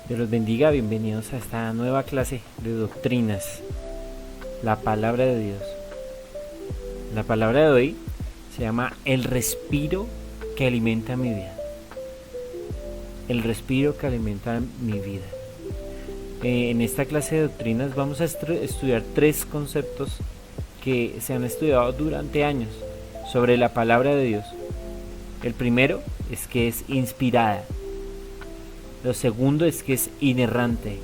Dios los bendiga, bienvenidos a esta nueva clase de doctrinas, la palabra de Dios. La palabra de hoy se llama el respiro que alimenta mi vida. El respiro que alimenta mi vida. En esta clase de doctrinas vamos a estudiar tres conceptos que se han estudiado durante años sobre la palabra de Dios. El primero es que es inspirada. Lo segundo es que es inerrante.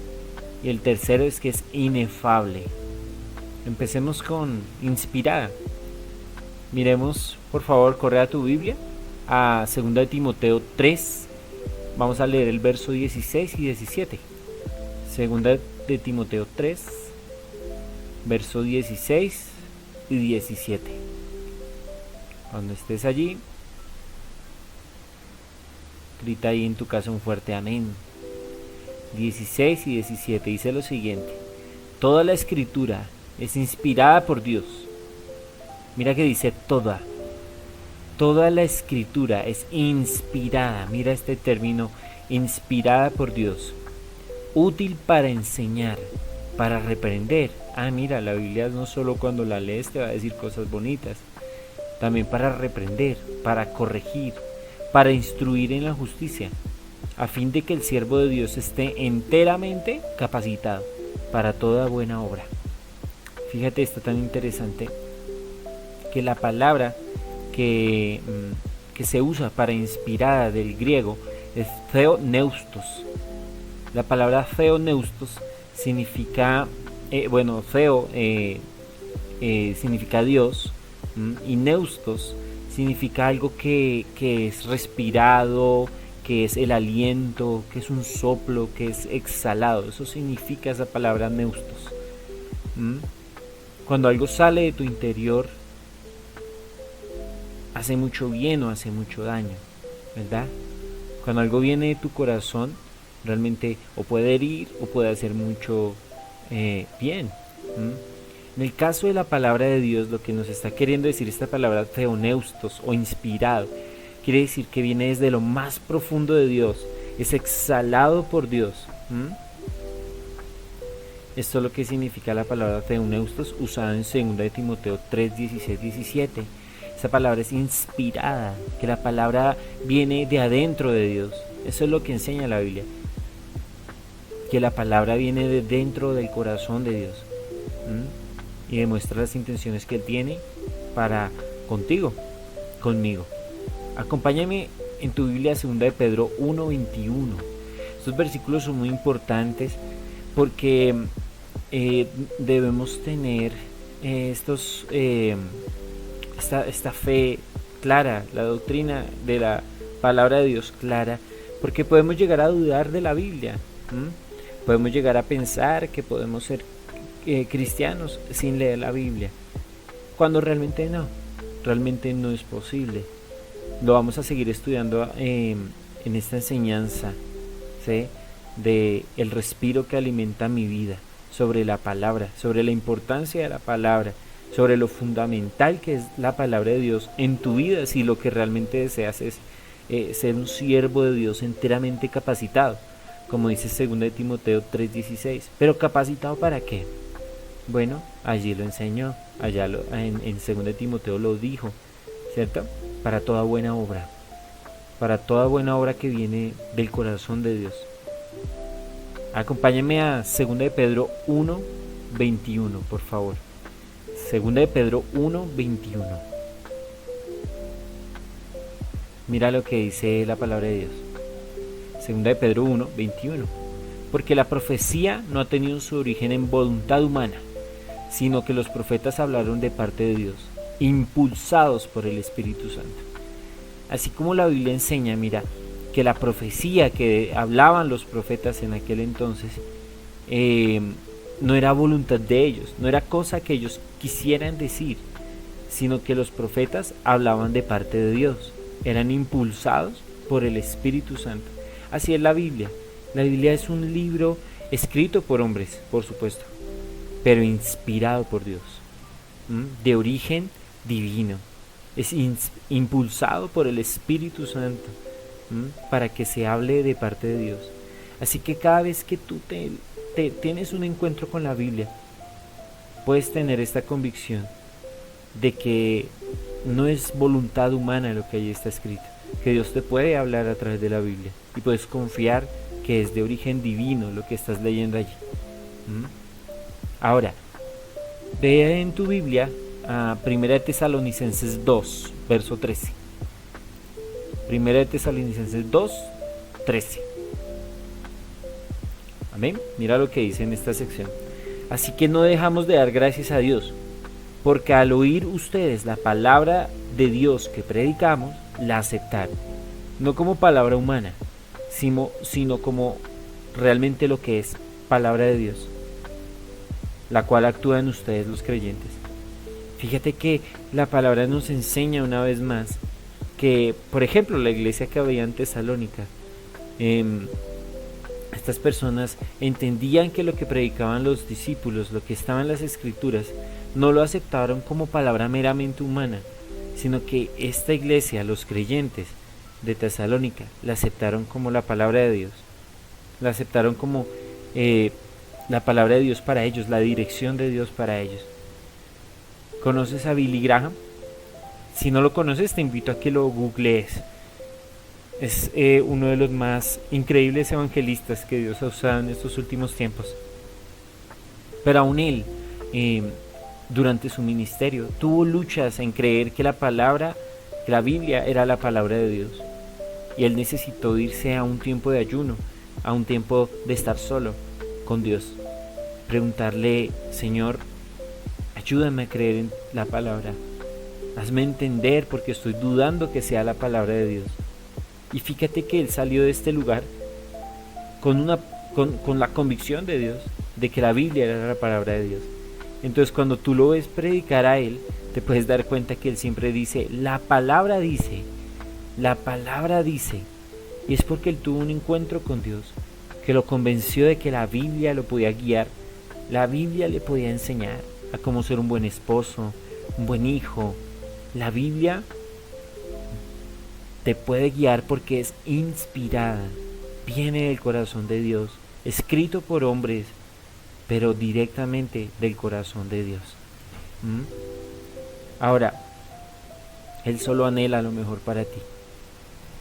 Y el tercero es que es inefable. Empecemos con inspirada. Miremos, por favor, corre a tu Biblia a 2 de Timoteo 3. Vamos a leer el verso 16 y 17. 2 de Timoteo 3, verso 16 y 17. Cuando estés allí, grita ahí en tu casa un fuerte amén. 16 y 17 dice lo siguiente: toda la escritura es inspirada por Dios. Mira que dice toda. Toda la escritura es inspirada. Mira este término, inspirada por Dios. Útil para enseñar, para reprender. Mira, la Biblia no solo cuando la lees te va a decir cosas bonitas. También para reprender, para corregir, para instruir en la justicia, a fin de que el siervo de Dios esté enteramente capacitado para toda buena obra. Fíjate, está tan interesante que la palabra que se usa para inspirada del griego es theoneustos. La palabra theoneustos significa, theo significa Dios, y neustos significa algo que es respirado, que es el aliento, que es un soplo, que es exhalado. Eso significa esa palabra neustos. Cuando algo sale de tu interior, hace mucho bien o hace mucho daño, ¿verdad? Cuando algo viene de tu corazón, realmente o puede herir o puede hacer mucho bien. En el caso de la palabra de Dios, lo que nos está queriendo decir esta palabra theoneustos o inspirado, quiere decir que viene desde lo más profundo de Dios, es exhalado por Dios. Esto es lo que significa la palabra theoneustos usada en 2 de Timoteo 3, 16, 17. Esa palabra es inspirada, que la palabra viene de adentro de Dios. Eso es lo que enseña la Biblia, que la palabra viene de dentro del corazón de Dios. Y demuestra las intenciones que Él tiene para contigo, conmigo. Acompáñame en tu Biblia a 2 de Pedro 1:21. Estos versículos son muy importantes porque debemos tener esta fe clara, la doctrina de la palabra de Dios clara, porque podemos llegar a dudar de la Biblia. Podemos llegar a pensar que podemos ser cristianos sin leer la Biblia, cuando realmente no es posible. Lo vamos a seguir estudiando en esta enseñanza, ¿sí?, de el respiro que alimenta mi vida, sobre la palabra, sobre la importancia de la palabra, sobre lo fundamental que es la palabra de Dios en tu vida, si lo que realmente deseas es ser un siervo de Dios enteramente capacitado, como dice 2 de Timoteo 3:16. ¿Pero capacitado para qué? Bueno, allí lo enseñó, en 2 de Timoteo lo dijo, ¿cierto? Para toda buena obra que viene del corazón de Dios. Acompáñame a 2 de Pedro 1:21, por favor. 2 de Pedro 1:21. Mira lo que dice la palabra de Dios. 2 de Pedro 1:21. Porque la profecía no ha tenido su origen en voluntad humana, sino que los profetas hablaron de parte de Dios, impulsados por el Espíritu Santo. Así como la Biblia enseña, mira, que la profecía que hablaban los profetas en aquel entonces no era voluntad de ellos, no era cosa que ellos quisieran decir, sino que los profetas hablaban de parte de Dios, eran impulsados por el Espíritu Santo. Así es la Biblia. La Biblia es un libro escrito por hombres, por supuesto, pero inspirado por Dios, de origen divino. Es impulsado por el Espíritu Santo, para que se hable de parte de Dios. Así que cada vez que tú tienes un encuentro con la Biblia, puedes tener esta convicción de que no es voluntad humana lo que allí está escrito, que Dios te puede hablar a través de la Biblia y puedes confiar que es de origen divino lo que estás leyendo allí. Ahora, ve en tu Biblia a 1 Tesalonicenses 2, verso 13. 1 Tesalonicenses 2, 13. Amén. Mira lo que dice en esta sección. Así que no dejamos de dar gracias a Dios, porque al oír ustedes la palabra de Dios que predicamos, la aceptaron, no como palabra humana, sino como realmente lo que es palabra de Dios, la cual actúa en ustedes los creyentes. Fíjate que la palabra nos enseña una vez más que, por ejemplo, la iglesia que había en Tesalónica, estas personas entendían que lo que predicaban los discípulos, lo que estaba en las escrituras, no lo aceptaron como palabra meramente humana, sino que esta iglesia, los creyentes de Tesalónica, la aceptaron como la palabra de Dios, la aceptaron como la palabra de Dios para ellos, la dirección de Dios para ellos. ¿Conoces a Billy Graham? Si no lo conoces, te invito a que lo googlees. Es uno de los más increíbles evangelistas que Dios ha usado en estos últimos tiempos. Pero aún él, durante su ministerio, tuvo luchas en creer que la Biblia era la palabra de Dios. Y él necesitó irse a un tiempo de ayuno, a un tiempo de estar solo con Dios. Preguntarle: Señor, ayúdame a creer en la palabra. Hazme entender porque estoy dudando que sea la palabra de Dios. Y fíjate que él salió de este lugar con la convicción de Dios, de que la Biblia era la palabra de Dios. Entonces cuando tú lo ves predicar a él, te puedes dar cuenta que él siempre dice: la palabra dice, la palabra dice. Y es porque él tuvo un encuentro con Dios, que lo convenció de que la Biblia lo podía guiar, la Biblia le podía enseñar a cómo ser un buen esposo, un buen hijo. La Biblia te puede guiar porque es inspirada, viene del corazón de Dios, escrito por hombres, pero directamente del corazón de Dios. Ahora, Él solo anhela lo mejor para ti.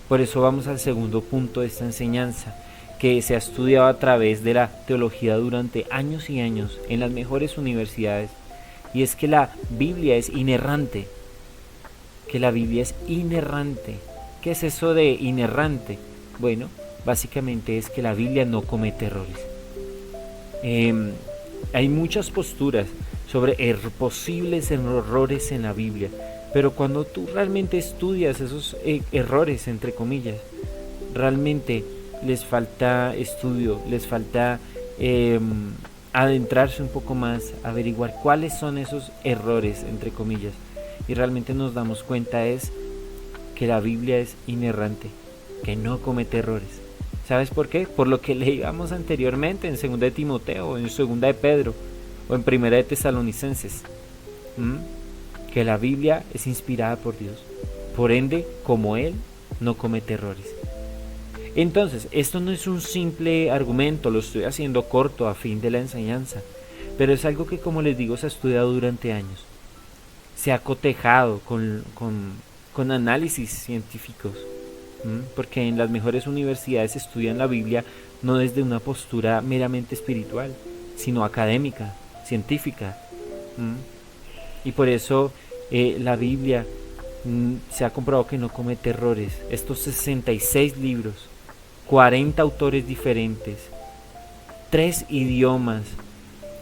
Por eso vamos al segundo punto de esta enseñanza, que se ha estudiado a través de la teología durante años y años en las mejores universidades, y es que la Biblia es inerrante. Que la Biblia es inerrante. ¿Qué es eso de inerrante? Bueno, básicamente es que la Biblia no comete errores. Hay muchas posturas sobre posibles errores en la Biblia, pero cuando tú realmente estudias esos errores, entre comillas, realmente les falta estudio, les falta adentrarse un poco más, averiguar cuáles son esos errores, entre comillas, y realmente nos damos cuenta es que la Biblia es inerrante, que no comete errores. ¿Sabes por qué? Por lo que leíamos anteriormente en 2 de Timoteo, en 2 de Pedro o en 1 de Tesalonicenses, que la Biblia es inspirada por Dios. Por ende, como Él, no comete errores. Entonces, esto no es un simple argumento, lo estoy haciendo corto a fin de la enseñanza, pero es algo que, como les digo, se ha estudiado durante años. Se ha cotejado con análisis científicos, porque en las mejores universidades estudian la Biblia no desde una postura meramente espiritual, sino académica, científica. Y por eso la Biblia se ha comprobado que no comete errores. Estos 66 libros, 40 autores diferentes, 3 idiomas,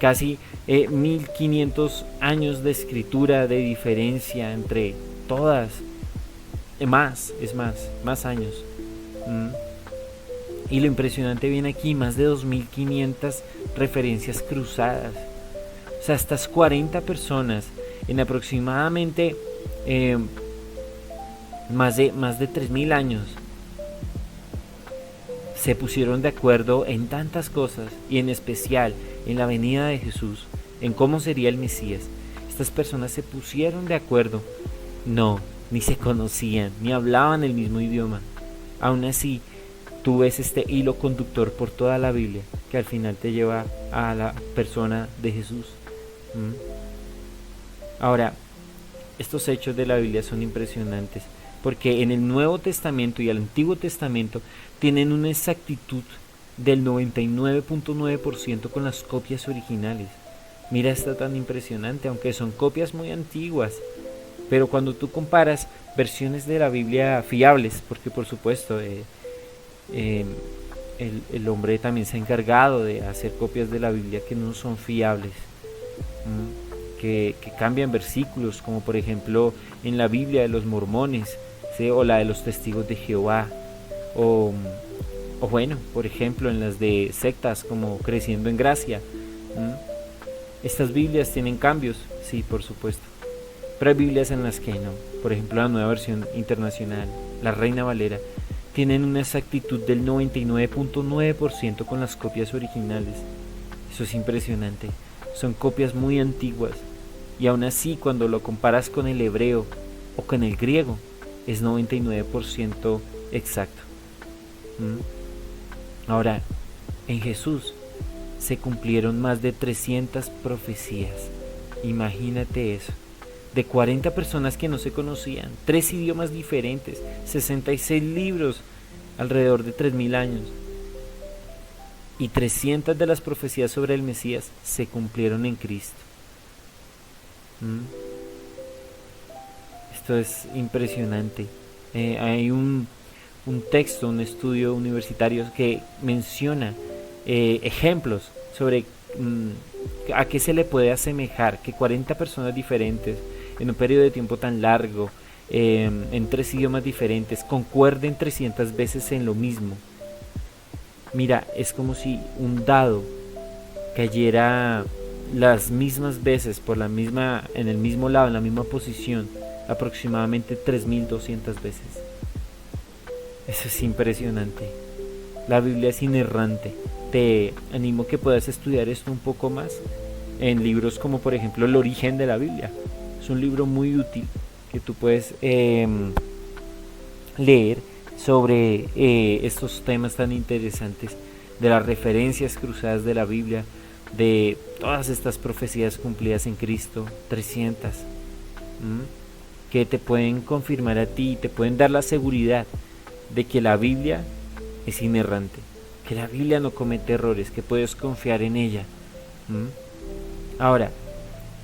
casi 1500 años de escritura de diferencia entre todas, más años. Y lo impresionante viene aquí, más de 2500 referencias cruzadas. O sea, estas 40 personas en aproximadamente más de 3000 años se pusieron de acuerdo en tantas cosas, y en especial en la venida de Jesús, en cómo sería el Mesías. Estas personas se pusieron de acuerdo, ni se conocían, ni hablaban el mismo idioma. Aún así, tú ves este hilo conductor por toda la Biblia que al final te lleva a la persona de Jesús. Ahora, estos hechos de la Biblia son impresionantes porque en el Nuevo Testamento y el Antiguo Testamento tienen una exactitud del 99.9% con las copias originales. Mira, está tan impresionante, aunque son copias muy antiguas. Pero cuando tú comparas versiones de la Biblia fiables, porque por supuesto el hombre también se ha encargado de hacer copias de la Biblia que no son fiables, que cambian versículos, como por ejemplo en la Biblia de los mormones, ¿sí? O la de los testigos de Jehová, o bueno, por ejemplo en las de sectas como Creciendo en Gracia. Estas Biblias tienen cambios, sí, por supuesto, pero hay Biblias en las que no. Por ejemplo, la Nueva Versión Internacional, la Reina Valera, tienen una exactitud del 99.9% con las copias originales. Eso es impresionante. Son copias muy antiguas y aún así cuando lo comparas con el hebreo o con el griego es 99% exacto. Ahora, en Jesús se cumplieron más de 300 profecías. Imagínate eso. De 40 personas que no se conocían, 3 idiomas diferentes, 66 libros, alrededor de 3000 años. Y 300 de las profecías sobre el Mesías se cumplieron en Cristo. Esto es impresionante. Hay un texto, un estudio universitario que menciona ejemplos sobre a qué se le puede asemejar que 40 personas diferentes en un periodo de tiempo tan largo, en 3 idiomas diferentes, concuerden 300 veces en lo mismo. Mira, es como si un dado cayera las mismas veces en el mismo lado, en la misma posición, aproximadamente 3200 veces. Eso es impresionante. La Biblia es inerrante. Te animo que puedas estudiar esto un poco más en libros como por ejemplo El origen de la Biblia. Es un libro muy útil que tú puedes leer sobre estos temas tan interesantes de las referencias cruzadas de la Biblia, de todas estas profecías cumplidas en Cristo, 300, que te pueden confirmar a ti, te pueden dar la seguridad de que la Biblia es inerrante, que la Biblia no comete errores, que puedes confiar en ella. Ahora,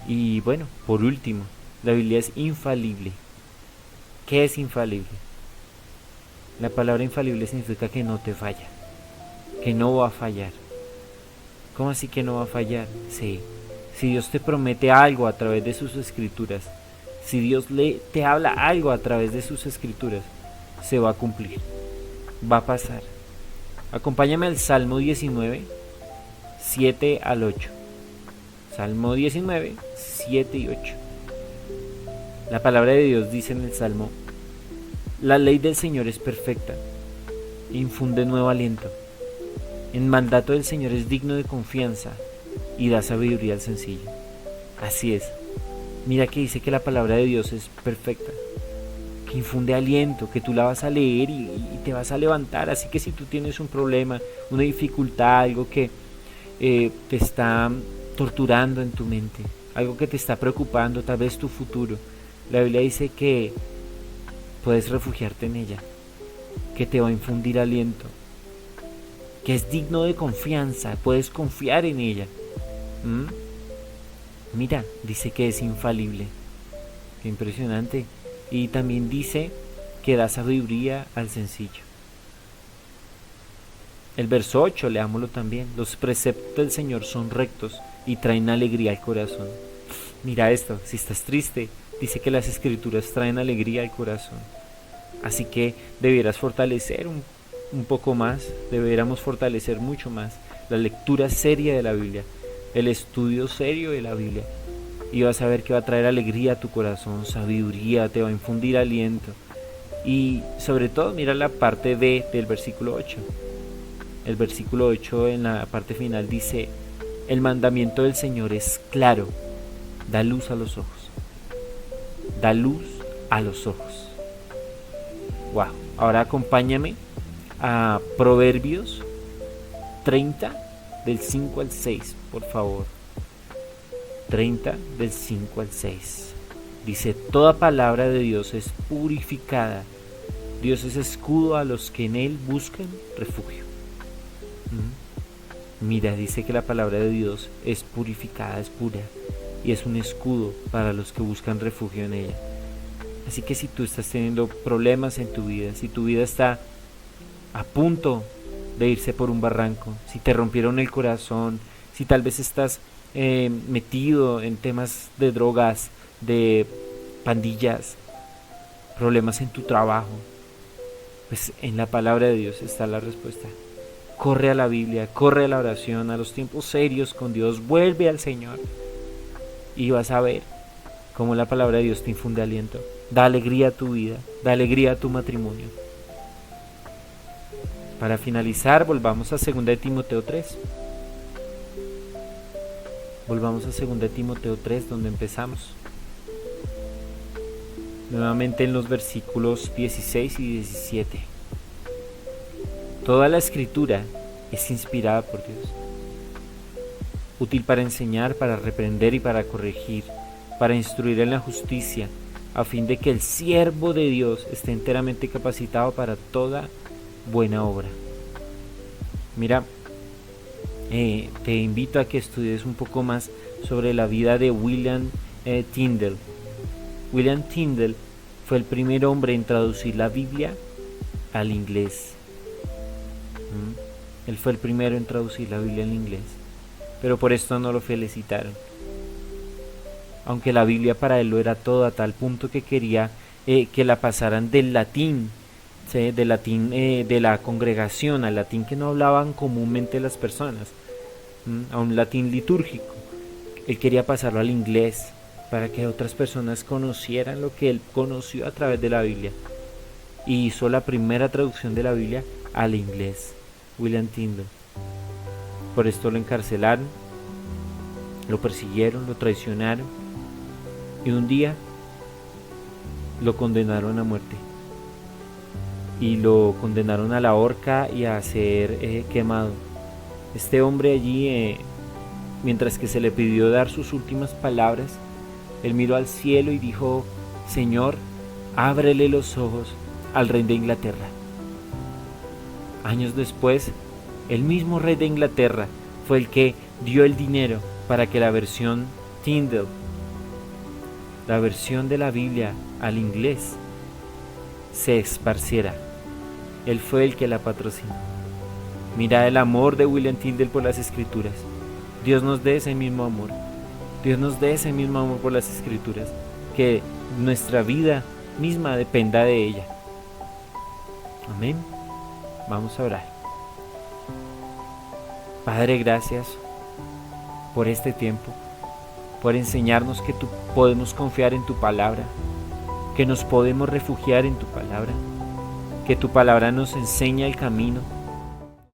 y bueno, por último, la Biblia es infalible. ¿Qué es infalible? La palabra infalible significa que no te falla, que no va a fallar. ¿Cómo así que no va a fallar? Sí, si Dios te promete algo a través de sus escrituras, si Dios te habla algo a través de sus escrituras, se va a cumplir, va a pasar. Acompáñame al Salmo 19, 7 al 8. Salmo 19, 7 y 8. La palabra de Dios dice en el Salmo: la ley del Señor es perfecta, infunde nuevo aliento. El mandato del Señor es digno de confianza y da sabiduría al sencillo. Así es. Mira que dice que la palabra de Dios es perfecta, que infunde aliento, que tú la vas a leer y te vas a levantar. Así que si tú tienes un problema, una dificultad, algo que te está torturando en tu mente, algo que te está preocupando, tal vez tu futuro, la Biblia dice que puedes refugiarte en ella, que te va a infundir aliento, que es digno de confianza, puedes confiar en ella. Mira, dice que es infalible. Qué impresionante. Y también dice que da sabiduría al sencillo. El verso 8, leámoslo también: los preceptos del Señor son rectos y traen alegría al corazón. Mira esto, si estás triste, dice que las escrituras traen alegría al corazón. Así que debieras fortalecer un poco más, deberíamos fortalecer mucho más la lectura seria de la Biblia, el estudio serio de la Biblia, y vas a ver que va a traer alegría a tu corazón, sabiduría, te va a infundir aliento. Y sobre todo mira la parte B del versículo 8. El versículo 8 en la parte final dice: el mandamiento del Señor es claro, da luz a los ojos. Da luz a los ojos. Wow. Ahora acompáñame a Proverbios 30 del 5 al 6, por favor. 30 del 5 al 6. Dice: toda palabra de Dios es purificada. Dios es escudo a los que en Él buscan refugio. Mira, dice que la palabra de Dios es purificada, es pura, y es un escudo para los que buscan refugio en ella. Así que si tú estás teniendo problemas en tu vida, si tu vida está a punto de irse por un barranco, si te rompieron el corazón, si tal vez estás metido en temas de drogas, de pandillas, problemas en tu trabajo, pues en la palabra de Dios está la respuesta. Corre a la Biblia, corre a la oración, a los tiempos serios con Dios, vuelve al Señor y vas a ver cómo la palabra de Dios te infunde aliento, da alegría a tu vida, da alegría a tu matrimonio. Para finalizar, volvamos a 2 de Timoteo 3. Volvamos a 2 de Timoteo 3, donde empezamos. Nuevamente en los versículos 16 y 17. Toda la escritura es inspirada por Dios, útil para enseñar, para reprender y para corregir, para instruir en la justicia, a fin de que el siervo de Dios esté enteramente capacitado para toda buena obra. Mira, te invito a que estudies un poco más sobre la vida de William Tyndale. William Tyndale fue el primer hombre en traducir la Biblia al inglés. Él fue el primero en traducir la Biblia al inglés, pero por esto no lo felicitaron. Aunque la Biblia para él lo era todo, a tal punto que quería que la pasaran del latín, ¿sí? Del latín de la congregación, al latín que no hablaban comúnmente las personas, a un latín litúrgico. Él quería pasarlo al inglés para que otras personas conocieran lo que él conoció a través de la Biblia, y hizo la primera traducción de la Biblia al inglés, William Tyndale. Por esto lo encarcelaron, lo persiguieron, lo traicionaron, y un día lo condenaron a muerte, y lo condenaron a la horca y a ser quemado. Este hombre allí, mientras que se le pidió dar sus últimas palabras, él miró al cielo y dijo: Señor, ábrele los ojos al rey de Inglaterra. Años después, el mismo rey de Inglaterra fue el que dio el dinero para que la versión Tyndale, la versión de la Biblia al inglés, se esparciera. Él fue el que la patrocinó. Mira el amor de William Tyndale por las Escrituras. Dios nos dé ese mismo amor. Dios nos dé ese mismo amor por las Escrituras, que nuestra vida misma dependa de ella. Amén. Vamos a orar. Padre, gracias por este tiempo, por enseñarnos que tú podemos confiar en tu palabra, que nos podemos refugiar en tu palabra, que tu palabra nos enseña el camino,